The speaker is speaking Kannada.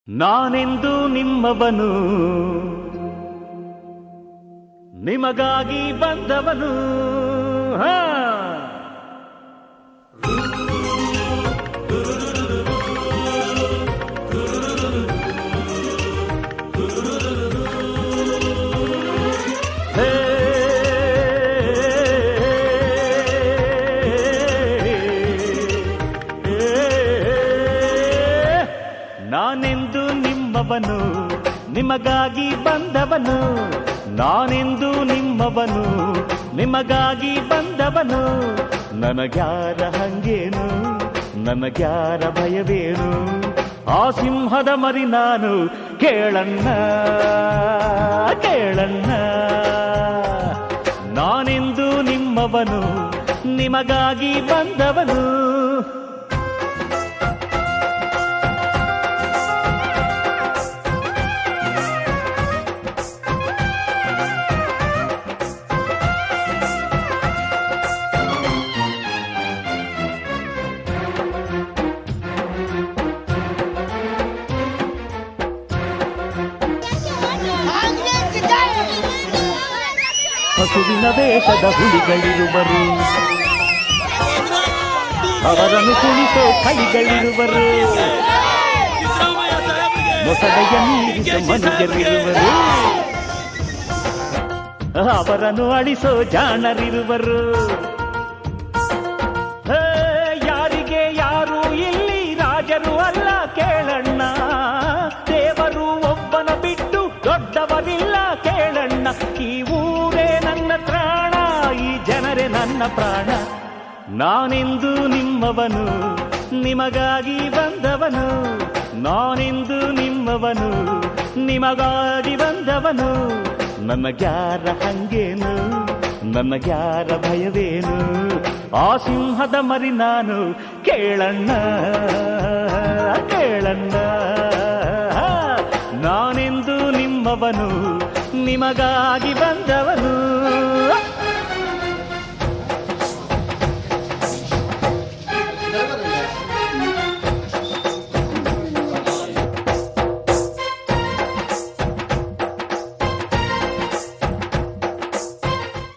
ನಾನೆಂದು ನಿಮ್ಮವನು, ನಿಮಗಾಗಿ ಬಂದವನು. ನಾನೆಂದು ನಿಮ್ಮವನು, ನಿಮಗಾಗಿ ಬಂದವನು. ನಾನೆಂದು ನಿಮ್ಮವನು, ನಿಮಗಾಗಿ ಬಂದವನು. ನನಗ್ಯಾರ ಹಂಗೇನು, ನನಗ್ಯಾರ ಭಯವೇನು? ಆ ಸಿಂಹದ ಮರಿ ನಾನು, ಕೇಳಣ್ಣ ಕೇಳಣ್ಣ. ನಾನೆಂದು ನಿಮ್ಮವನು, ನಿಮಗಾಗಿ ಬಂದವನು. ಹಸುವಿನ ವೇಷದ ಹುಲಿಗಳಿರುವರು, ಅವರನ್ನು ಕುಣಿಸೋ ಕೈಗಳಿರುವರು. ಮೊಸಳೆಯ ಮೀರಿಸ ಮನುಜರಿರುವರು, ಅವರನ್ನು ಅಳಿಸೋ ಜಾಣರಿರುವರು. ಯಾರಿಗೆ ಯಾರು ಇಲ್ಲಿ ರಾಜರು ಅಲ್ಲ ಕೇಳಣ್ಣ. ದೇವರು ಒಬ್ಬನ ಬಿಟ್ಟು ದೊಡ್ಡವರಿಲ್ಲ ಕೇಳಣ್ಣ. ಈ ಊರೇ ನನ್ನ ಪ್ರಾಣ, ಈ ಜನರೇ ನನ್ನ ಪ್ರಾಣ. ನಾನೆಂದು ನಿಮ್ಮವನು, ನಿಮಗಾಗಿ ಬಂದವನು. ನಾನೆಂದು ನಿಮ್ಮವನು, ನಿಮಗಾಗಿ ಬಂದವನು. ನನಗ್ಯಾರ ಹಂಗೇನು, ನನಗ್ಯಾರ ಭಯವೇನು? ಆ ಸಿಂಹದ ಮರಿ ನಾನು, ಕೇಳಣ್ಣ ಕೇಳಣ್ಣ. ನಾನೆಂದು ನಿಮ್ಮವನು, ನಿಮಗಾಗಿ ಬಂದವನು.